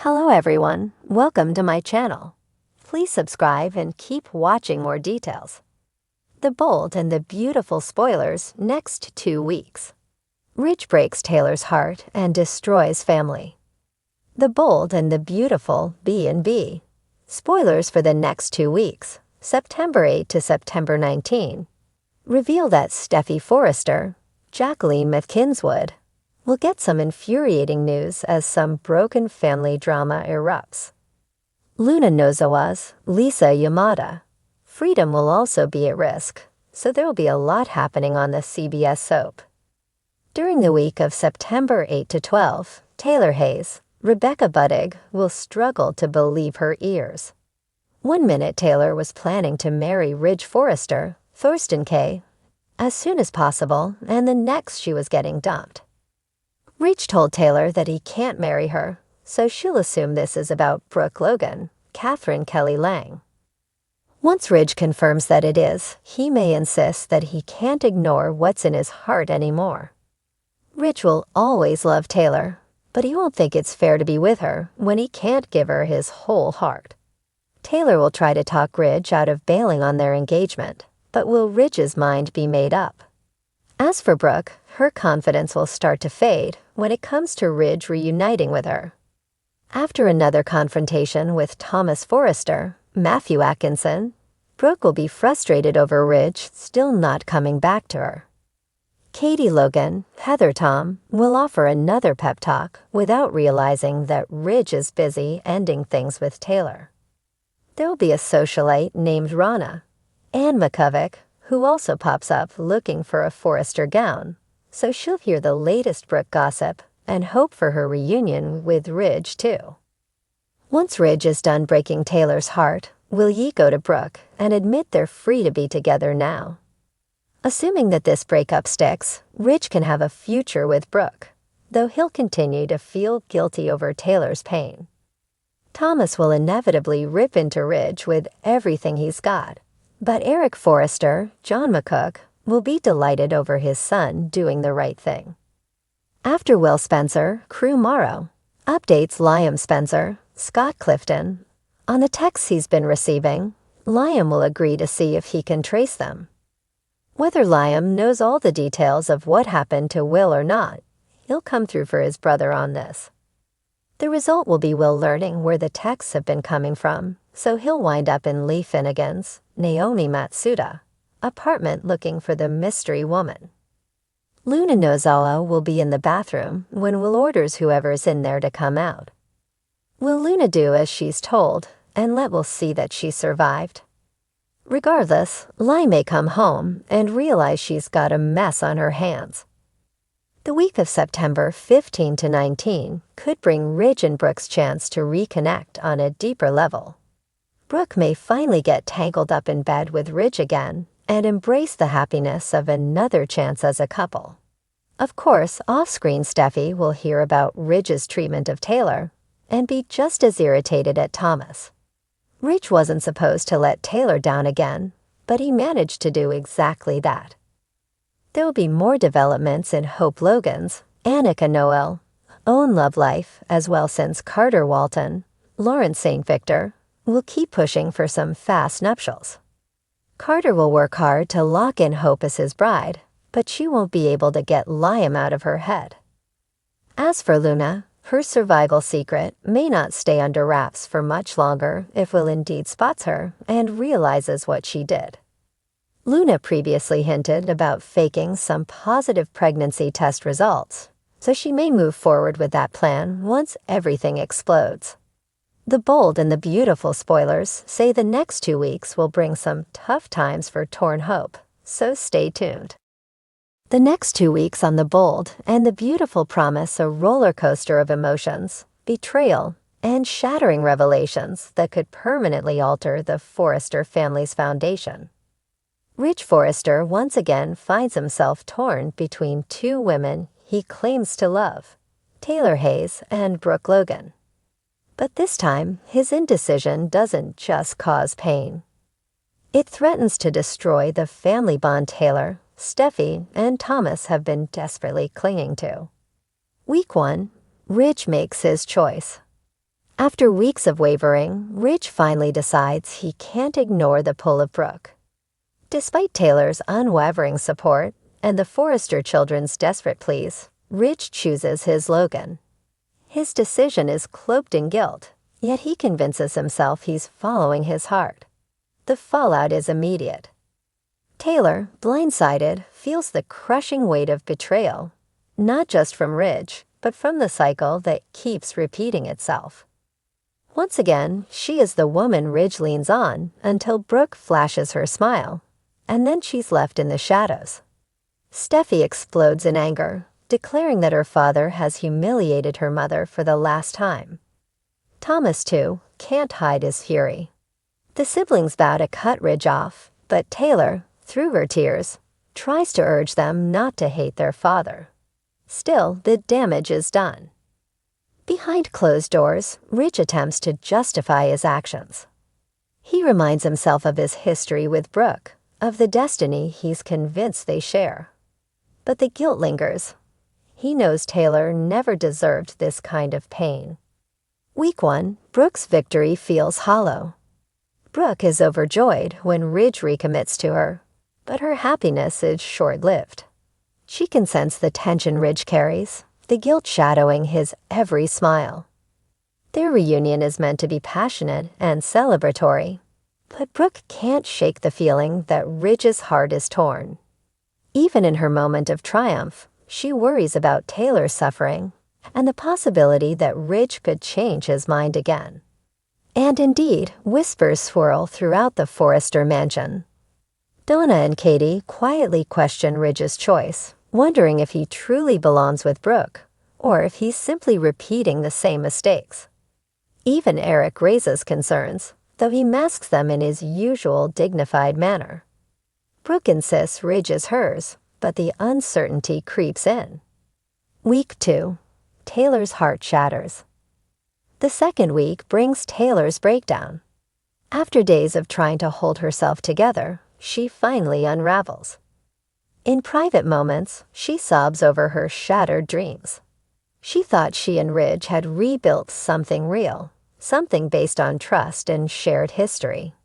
Hello everyone, welcome to my channel. Please subscribe and keep watching more details. The Bold and the Beautiful spoilers next 2 weeks. Ridge breaks Taylor's heart and destroys family. The Bold and the Beautiful B&B. Spoilers for the next 2 weeks, September 8 to September 19. Reveal that Steffi Forrester, Jacqueline McKinswood, will get some infuriating news as some broken family drama erupts. Luna Nozawa's Lisa Yamada. Freedom will also be at risk, so there will be a lot happening on the CBS soap. During the week of September 8 to 12, Taylor Hayes, Rebecca Budig will struggle to believe her ears. 1 minute Taylor was planning to marry Ridge Forrester, Thorsten K., as soon as possible, and the next she was getting dumped. Ridge told Taylor that he can't marry her, so she'll assume this is about Brooke Logan, Catherine Kelly Lang. Once Ridge confirms that it is, he may insist that he can't ignore what's in his heart anymore. Ridge will always love Taylor, but he won't think it's fair to be with her when he can't give her his whole heart. Taylor will try to talk Ridge out of bailing on their engagement, but will Ridge's mind be made up? As for Brooke, her confidence will start to fade when it comes to Ridge reuniting with her. After another confrontation with Thomas Forrester, Matthew Atkinson, Brooke will be frustrated over Ridge still not coming back to her. Katie Logan, Heather Tom, will offer another pep talk without realizing that Ridge is busy ending things with Taylor. There will be a socialite named Rana, Anne McCovick, who also pops up looking for a Forrester gown, so she'll hear the latest Brooke gossip and hope for her reunion with Ridge too. Once Ridge is done breaking Taylor's heart, will Ye go to Brooke and admit they're free to be together now? Assuming that this breakup sticks, Ridge can have a future with Brooke, though he'll continue to feel guilty over Taylor's pain. Thomas will inevitably rip into Ridge with everything he's got, but Eric Forrester, John McCook, will be delighted over his son doing the right thing. After Will Spencer, Crew Morrow updates Liam Spencer, Scott Clifton. On the texts he's been receiving, Liam will agree to see if he can trace them. Whether Liam knows all the details of what happened to Will or not, he'll come through for his brother on this. The result will be Will learning where the texts have been coming from, so he'll wind up in Lee Finnegan's, Naomi Matsuda, apartment looking for the mystery woman. Luna Nozawa will be in the bathroom when Will orders whoever's in there to come out. Will Luna do as she's told and let Will see that she survived? Regardless, Lai may come home and realize she's got a mess on her hands. The week of September 15 to 19 could bring Ridge and Brooke's chance to reconnect on a deeper level. Brooke may finally get tangled up in bed with Ridge again and embrace the happiness of another chance as a couple. Of course, off-screen Steffi will hear about Ridge's treatment of Taylor and be just as irritated at Thomas. Ridge wasn't supposed to let Taylor down again, but he managed to do exactly that. There will be more developments in Hope Logan's, Annika Noel, own love life, as well since Carter Walton, Lawrence St. Victor, will keep pushing for some fast nuptials. Carter will work hard to lock in Hope as his bride, but she won't be able to get Liam out of her head. As for Luna, her survival secret may not stay under wraps for much longer if Will indeed spots her and realizes what she did. Luna previously hinted about faking some positive pregnancy test results, so she may move forward with that plan once everything explodes. The Bold and the Beautiful spoilers say the next 2 weeks will bring some tough times for Torn Hope, so stay tuned. The next 2 weeks on The Bold and the Beautiful promise a roller coaster of emotions, betrayal, and shattering revelations that could permanently alter the Forrester family's foundation. Ridge Forrester once again finds himself torn between 2 women he claims to love, Taylor Hayes and Brooke Logan. But this time, his indecision doesn't just cause pain. It threatens to destroy the family bond Taylor, Steffi, and Thomas have been desperately clinging to. Week 1, Ridge makes his choice. After weeks of wavering, Ridge finally decides he can't ignore the pull of Brooke. Despite Taylor's unwavering support and the Forrester children's desperate pleas, Ridge chooses his Logan. His decision is cloaked in guilt, yet he convinces himself he's following his heart. The fallout is immediate. Taylor, blindsided, feels the crushing weight of betrayal, not just from Ridge, but from the cycle that keeps repeating itself. Once again, she is the woman Ridge leans on until Brooke flashes her smile, and then she's left in the shadows. Steffi explodes in anger, declaring that her father has humiliated her mother for the last time. Thomas, too, can't hide his fury. The siblings vow to cut Ridge off, but Taylor, through her tears, tries to urge them not to hate their father. Still, the damage is done. Behind closed doors, Ridge attempts to justify his actions. He reminds himself of his history with Brooke, of the destiny he's convinced they share. But the guilt lingers. He knows Taylor never deserved this kind of pain. Week 1, Brooke's victory feels hollow. Brooke is overjoyed when Ridge recommits to her, but her happiness is short-lived. She can sense the tension Ridge carries, the guilt shadowing his every smile. Their reunion is meant to be passionate and celebratory, but Brooke can't shake the feeling that Ridge's heart is torn. Even in her moment of triumph, she worries about Taylor's suffering and the possibility that Ridge could change his mind again. And indeed, whispers swirl throughout the Forrester mansion. Donna and Katie quietly question Ridge's choice, wondering if he truly belongs with Brooke, or if he's simply repeating the same mistakes. Even Eric raises concerns, though he masks them in his usual dignified manner. Brooke insists Ridge is hers, but the uncertainty creeps in. Week 2. Taylor's heart shatters. The second week brings Taylor's breakdown. After days of trying to hold herself together, she finally unravels. In private moments, she sobs over her shattered dreams. She thought she and Ridge had rebuilt something real, something based on trust and shared history.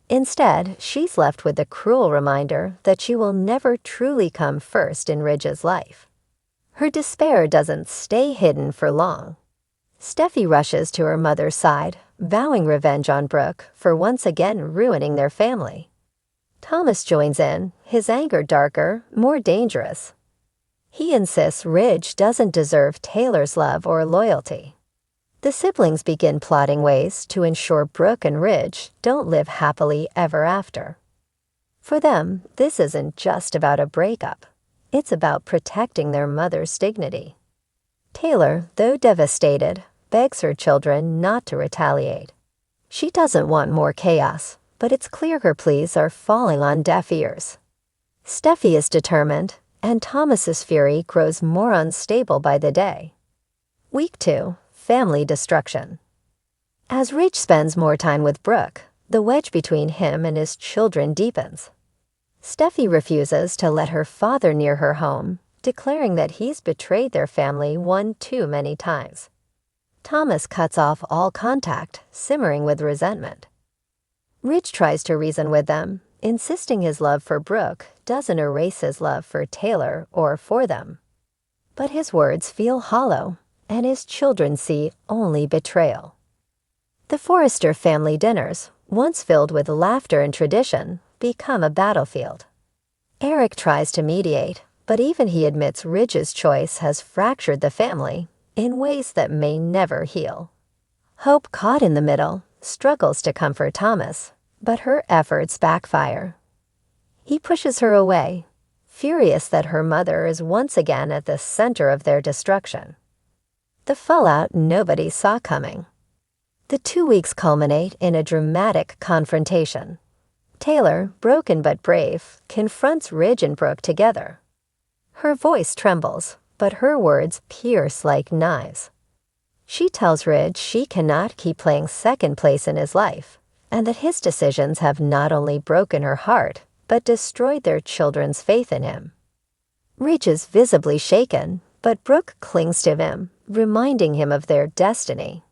Instead, she's left with the cruel reminder that she will never truly come first in Ridge's life. Her despair doesn't stay hidden for long. Steffi rushes to her mother's side, vowing revenge on Brooke for once again ruining their family. Thomas joins in, his anger darker, more dangerous. He insists Ridge doesn't deserve Taylor's love or loyalty. The siblings begin plotting ways to ensure Brooke and Ridge don't live happily ever after. For them, this isn't just about a breakup. It's about protecting their mother's dignity. Taylor, though devastated, begs her children not to retaliate. She doesn't want more chaos, but it's clear her pleas are falling on deaf ears. Steffi is determined, and Thomas's fury grows more unstable by the day. Week 2, family destruction. As Ridge spends more time with Brooke, the wedge between him and his children deepens. Steffi refuses to let her father near her home, declaring that he's betrayed their family one too many times. Thomas cuts off all contact, simmering with resentment. Ridge tries to reason with them, insisting his love for Brooke doesn't erase his love for Taylor or for them. But his words feel hollow, and his children see only betrayal. The Forrester family dinners, once filled with laughter and tradition, become a battlefield. Eric tries to mediate, but even he admits Ridge's choice has fractured the family in ways that may never heal. Hope, caught in the middle, struggles to comfort Thomas, but her efforts backfire. He pushes her away, furious that her mother is once again at the center of their destruction. The fallout nobody saw coming. The 2 weeks culminate in a dramatic confrontation. Taylor, broken but brave, confronts Ridge and Brooke together. Her voice trembles, but her words pierce like knives. She tells Ridge she cannot keep playing second place in his life, and that his decisions have not only broken her heart, but destroyed their children's faith in him. Ridge is visibly shaken, but Brooke clings to him, reminding him of their destiny.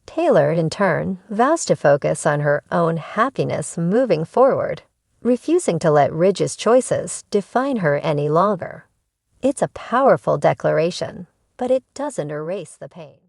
Taylor, in turn, vows to focus on her own happiness moving forward, refusing to let Ridge's choices define her any longer. It's a powerful declaration, but it doesn't erase the pain.